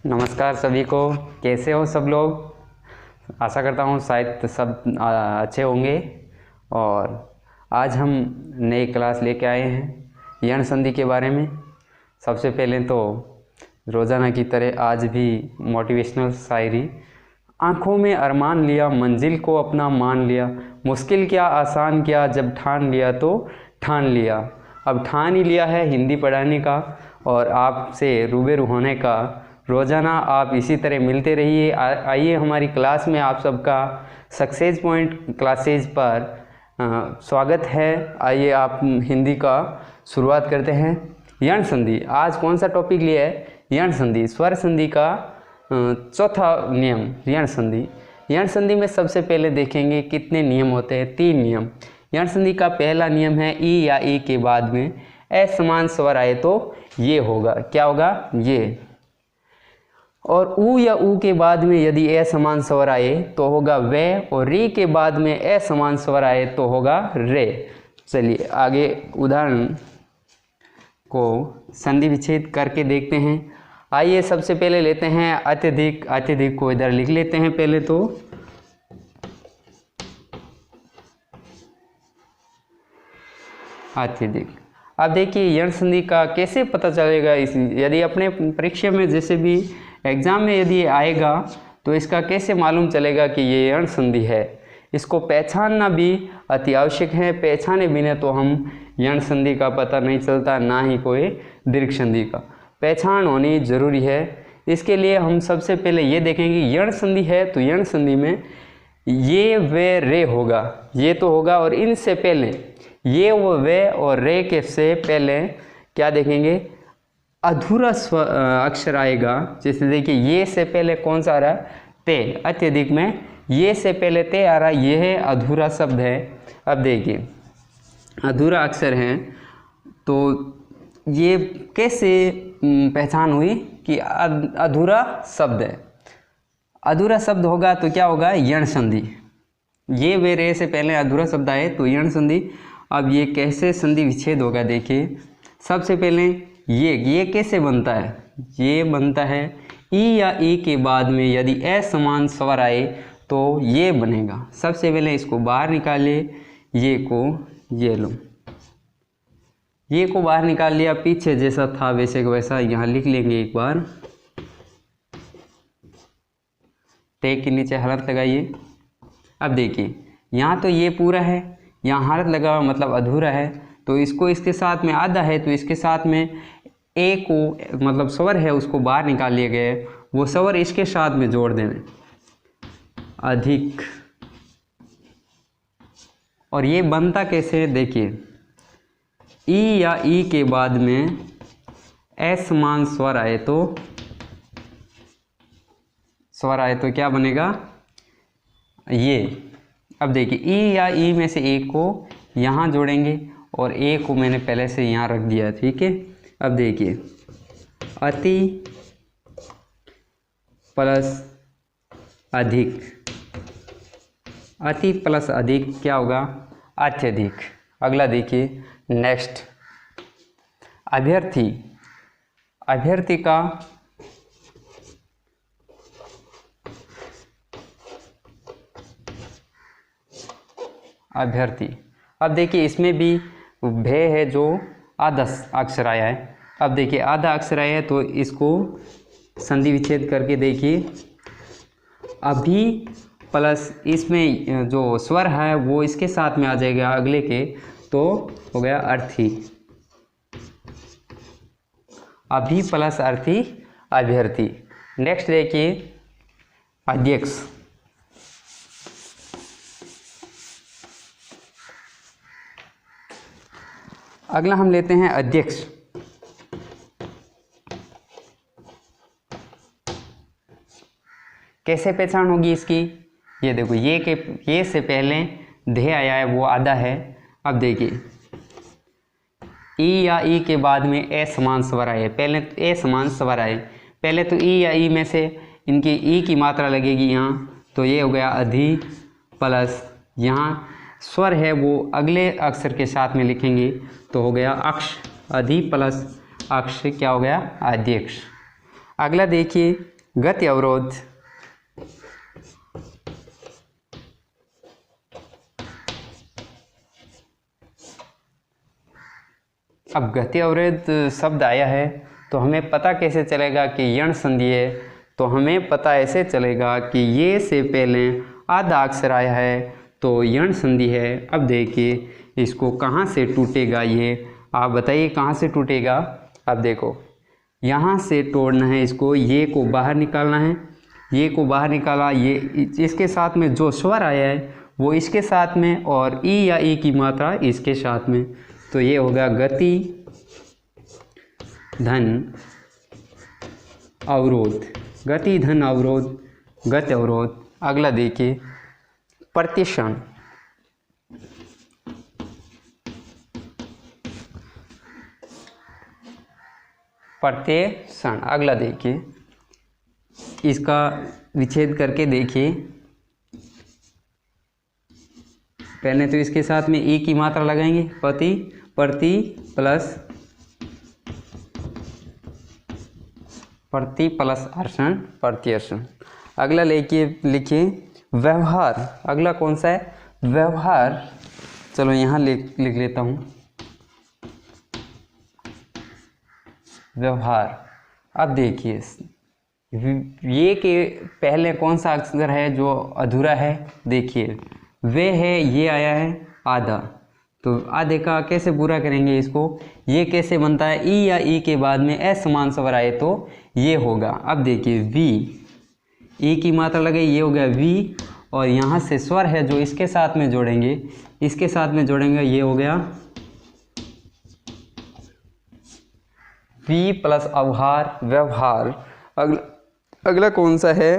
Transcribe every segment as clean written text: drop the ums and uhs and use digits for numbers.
नमस्कार सभी को। कैसे हो सब लोग? आशा करता हूँ शायद सब अच्छे होंगे। और आज हम नई क्लास लेके आए हैं यण संधि के बारे में। सबसे पहले तो रोज़ाना की तरह आज भी मोटिवेशनल शायरी। आँखों में अरमान लिया, मंजिल को अपना मान लिया, मुश्किल क्या आसान क्या, जब ठान लिया तो ठान लिया। अब ठान ही लिया है हिंदी पढ़ाने का और आपसे रूबरू होने का। रोज़ाना आप इसी तरह मिलते रहिए। आइए हमारी क्लास में आप सबका सक्सेस पॉइंट क्लासेज पर स्वागत है। आइए आप हिंदी का शुरुआत करते हैं। यण संधि, आज कौन सा टॉपिक लिया है? यण संधि, स्वर संधि का चौथा नियम यण संधि। यण संधि में सबसे पहले देखेंगे कितने नियम होते हैं। 3 नियम। यण संधि का पहला नियम है ई या ई के बाद में असमान स्वर आए तो ये होगा। क्या होगा? ये। और ऊ या ऊ के बाद में यदि असमान स्वर आए तो होगा वे, और रे के बाद में असमान स्वर आए तो होगा रे। चलिए आगे उदाहरण को संधि विच्छेद करके देखते हैं। आइए सबसे पहले लेते हैं अत्यधिक। अत्यधिक को इधर लिख लेते हैं पहले तो। अत्यधिक। अब देखिए यण संधि का कैसे पता चलेगा। यदि अपने परीक्षा में जैसे भी एग्ज़ाम में यदि आएगा तो इसका कैसे मालूम चलेगा कि ये यण संधि है। इसको पहचानना भी अति आवश्यक है। पहचाने बिना तो हम यण संधि का पता नहीं चलता, ना ही कोई दीर्घ संधि का। पहचान होनी जरूरी है। इसके लिए हम सबसे पहले ये देखेंगे यण संधि है तो यण संधि में ये वे रे होगा, ये तो होगा। और इनसे पहले ये वो वे और रे के से पहले क्या देखेंगे? अधूरा अक्षर आएगा। जैसे देखिए ये से पहले कौन सा आ रहा है? ते। अत्यधिक में ये से पहले ते आ रहा है, ये है अधूरा शब्द है। अब देखिए अधूरा अक्षर है तो ये कैसे पहचान हुई कि अधूरा शब्द है। अधूरा शब्द होगा तो क्या होगा? यण संधि। ये वे रे से पहले अधूरा शब्द आए तो यण संधि। अब ये कैसे संधि विच्छेद होगा? देखिए सबसे पहले ये कैसे बनता है? ये बनता है ई या ई के बाद में यदि असमान स्वर आए तो ये बनेगा। सबसे पहले इसको बाहर निकालिए। ये को ये लो, ये को बाहर निकाल लिया। पीछे जैसा था वैसे को वैसा यहाँ लिख लेंगे एक बार। ते के नीचे हलत लगाइए। अब देखिए यहाँ तो ये पूरा है, यहाँ हलत लगा हुआ मतलब अधूरा है। तो इसको इसके साथ में आधा है तो इसके साथ में ए को मतलब स्वर है उसको बाहर निकाल लिए गए, वो स्वर इसके साथ में जोड़ देने। अधिक। और ये बनता कैसे? देखिए ई या ई के बाद में असमान स्वर आए तो क्या बनेगा? ये। अब देखिए ई या ई में से एक को यहाँ जोड़ेंगे और एक को मैंने पहले से यहाँ रख दिया, ठीक है। अब देखिए अति प्लस अधिक। अति प्लस अधिक क्या होगा? अत्यधिक। अगला देखिए नेक्स्ट अभ्यर्थी। अभ्यर्थी का अभ्यर्थी। अब देखिए इसमें भी भे है जो आधा अक्षर आया है। अब देखिए आधा अक्षर आया है तो इसको संधि विच्छेद करके देखिए। अभी प्लस इसमें जो स्वर है वो इसके साथ में आ जाएगा अगले के, तो हो गया अर्थी। अभी प्लस अर्थी अभ्यर्थी। नेक्स्ट देखिए अध्यक्ष। अगला हम लेते हैं अध्यक्ष। कैसे पहचान होगी इसकी? ये देखो ये से पहले धे आया है वो आधा है। अब देखिए ई या ई के बाद में असमान स्वर आए, पहले असमान स्वर आए। पहले तो ई या ई में से इनकी ई की मात्रा लगेगी यहाँ, तो ये हो गया अधि प्लस यहाँ स्वर है वो अगले अक्षर के साथ में लिखेंगे तो हो गया अक्ष। अधि प्लस अक्ष क्या हो गया? अध्यक्ष। अगला देखिए गति अवरोध। अब गति अवरोध शब्द आया है तो हमें पता कैसे चलेगा कि यण संधि है। तो हमें पता ऐसे चलेगा कि ये से पहले आधा अक्षर आया है तो यण संधि है। अब देखिए इसको कहाँ से टूटेगा, ये आप बताइए कहाँ से टूटेगा। अब देखो यहाँ से तोड़ना है इसको, ये को बाहर निकालना है, ये को बाहर निकाला, ये इसके साथ में जो स्वर आया है वो इसके साथ में और ई या ई की मात्रा इसके साथ में। तो ये होगा गति धन अवरोध, गति धन अवरोध, गति अवरोध। अगला देखिए प्रतिक्षण। प्रतिक्षण अगला देखिए, इसका विच्छेद करके देखिए। पहले तो इसके साथ में ई की मात्रा लगाएंगे, प्रति प्लस अर्षण प्रतिअर्षण। अगला लिखिए व्यवहार। अगला कौन सा है, व्यवहार। चलो यहाँ लिख लेता हूँ व्यवहार। अब देखिए ये के पहले कौन सा अक्षर है जो अधूरा है, देखिए वे है, ये आया है आधा, तो आधे का कैसे पूरा करेंगे इसको। ये कैसे बनता है, ई या ई के बाद में असमान स्वर आए तो ये होगा। अब देखिए वी, ई की मात्रा लगाई, ये हो गया वी, और यहाँ से स्वर है जो इसके साथ में जोड़ेंगे, इसके साथ में जोड़ेंगे, ये हो गया वी प्लस अवहार व्यवहार। अगला कौन सा है,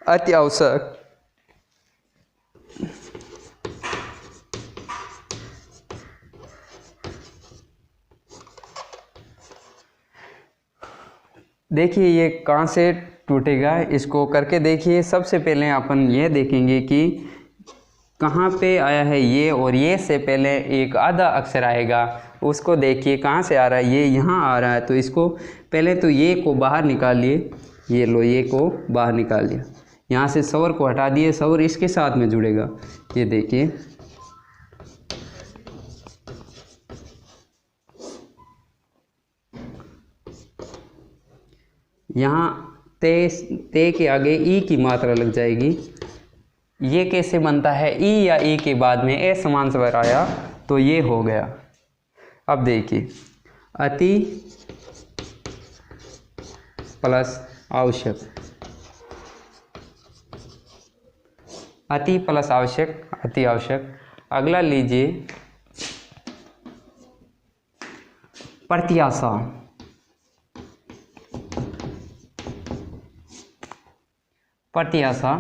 अत्यावश्यक। देखिए ये कहाँ से टूटेगा, इसको करके देखिए। सबसे पहले अपन ये देखेंगे कि कहाँ पे आया है ये, और ये से पहले एक आधा अक्षर आएगा, उसको देखिए कहाँ से आ रहा है, ये यहाँ आ रहा है। तो इसको पहले तो ये को बाहर निकालिए, ये लो ये को बाहर निकाल लिया, यहाँ से स्वर को हटा दिए, स्वर इसके साथ में जुड़ेगा। ये देखिए यहाँ ते के आगे ई की मात्रा लग जाएगी। ये कैसे बनता है, ई या ई के बाद में असमान स्वर आया तो ये हो गया। अब देखिए अति प्लस आवश्यक, अति प्लस आवश्यक, अति आवश्यक। अगला लीजिए प्रत्याशा। प्रत्याशा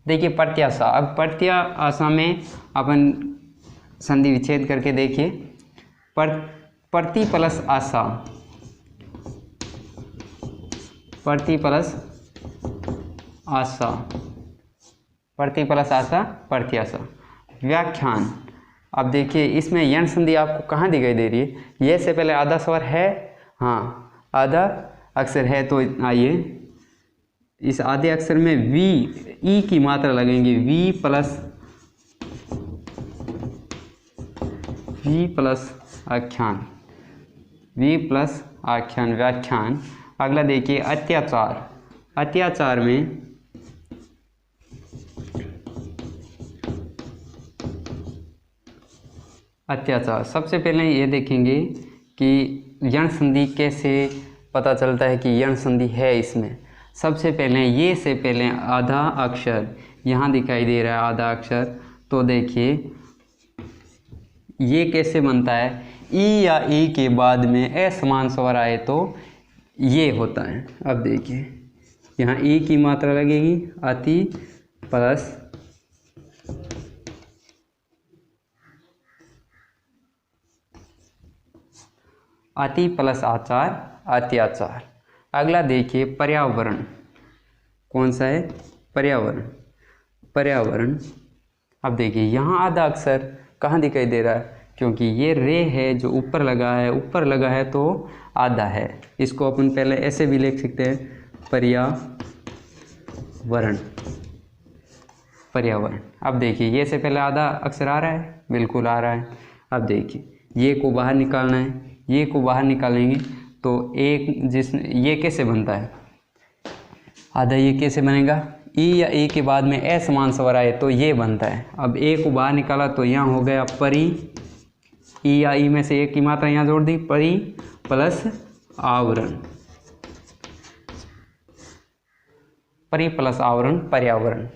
देखिए प्रत्याशा। अब प्रत्याशा में अपन संधि विच्छेद करके देखिए, प्रति प्लस आशा, प्रति प्लस आशा, प्रति प्लस आशा प्रत्याशा। व्याख्यान। अब देखिए इसमें यण संधि आपको कहाँ दिखाई दे रही है, ये से पहले आधा स्वर है, हाँ आधा अक्षर है, तो आइए इस आधे अक्षर में वी ई की मात्रा लगेंगे, वी प्लस आख्यान, वी प्लस आख्यान व्याख्यान। अगला देखिए अत्याचार। अत्याचार में अत्याचार, सबसे पहले ये देखेंगे कि यण संधि कैसे पता चलता है कि यण संधि है। इसमें सबसे पहले ये से पहले आधा अक्षर यहाँ दिखाई दे रहा है, आधा अक्षर, तो देखिए ये कैसे बनता है, ई या ई के बाद में असमान स्वर आए तो ये होता है। अब देखिए यहाँ ई की मात्रा लगेगी, अति प्लस अति प्लस आचार अत्याचार। अगला देखिए पर्यावरण। कौन सा है, पर्यावरण। पर्यावरण। अब देखिए यहाँ आधा अक्षर कहाँ दिखाई दे रहा है, क्योंकि ये रे है जो ऊपर लगा है तो आधा है। इसको अपन पहले ऐसे भी लिख सकते हैं, पर्यावरण। अब देखिए ये से पहले आधा अक्षर आ रहा है, बिल्कुल आ रहा है। अब देखिए ये को बाहर निकालना है, ये को बाहर निकालेंगे तो ये कैसे बनता है आधा, ये कैसे बनेगा, ई या ए के बाद में ए समान स्वर आए तो ये बनता है। अब ए को बाहर निकाला तो यहाँ हो गया परी, ई या ई में से एक की मात्रा यहाँ जोड़ दी, परी प्लस आवरण, परी प्लस आवरण पर्यावरण।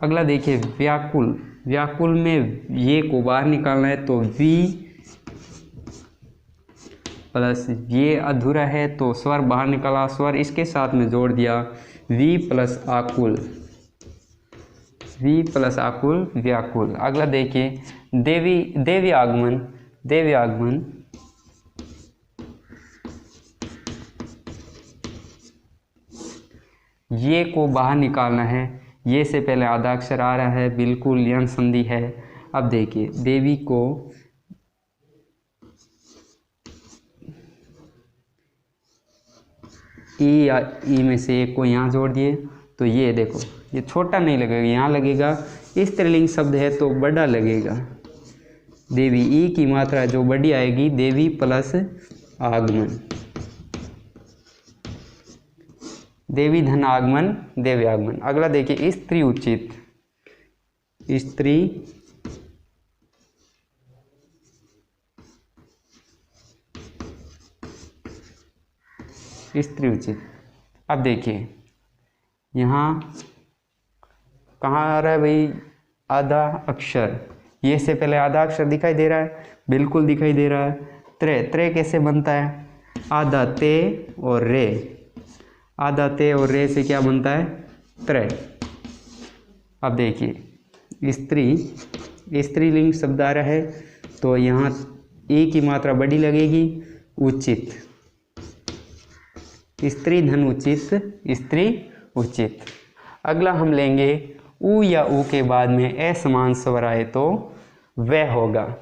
अगला देखिए व्याकुल। व्याकुल में ये को बाहर निकालना है तो वी प्लस ये अधूरा है तो स्वर बाहर निकाला, स्वर इसके साथ में जोड़ दिया, वी प्लस आकुल, वी प्लस आकुल व्याकुल। अगला देखिए देवी आगमन। ये को बाहर निकालना है, ये से पहले आधा अक्षर आ रहा है, बिल्कुल यण संधि है। अब देखिए देवी को ई या ई में से एक को यहाँ जोड़ दिए तो ये देखो ये छोटा नहीं लगेगा, यहाँ लगेगा। स्त्रीलिंग शब्द है तो बड़ा लगेगा। देवी ई की मात्रा जो बड़ी आएगी, देवी प्लस आगमन, देवी धन आगमन, देवी आगमन। अगला देखिए स्त्री उचित। स्त्री उचित। अब देखिए यहाँ कहाँ आ रहा है भाई आधा अक्षर, ये से पहले आधा अक्षर दिखाई दे रहा है, बिल्कुल दिखाई दे रहा है। त्रे कैसे बनता है, आधा ते और रे, आधा ते और रे से क्या बनता है, त्रे। अब देखिए स्त्रीलिंग शब्द आ रहा है तो यहाँ ए की मात्रा बड़ी लगेगी, उचित, स्त्री धन उचित, स्त्री उचित। अगला हम लेंगे उ या उ के बाद में ए समान स्वर आए तो वह होगा।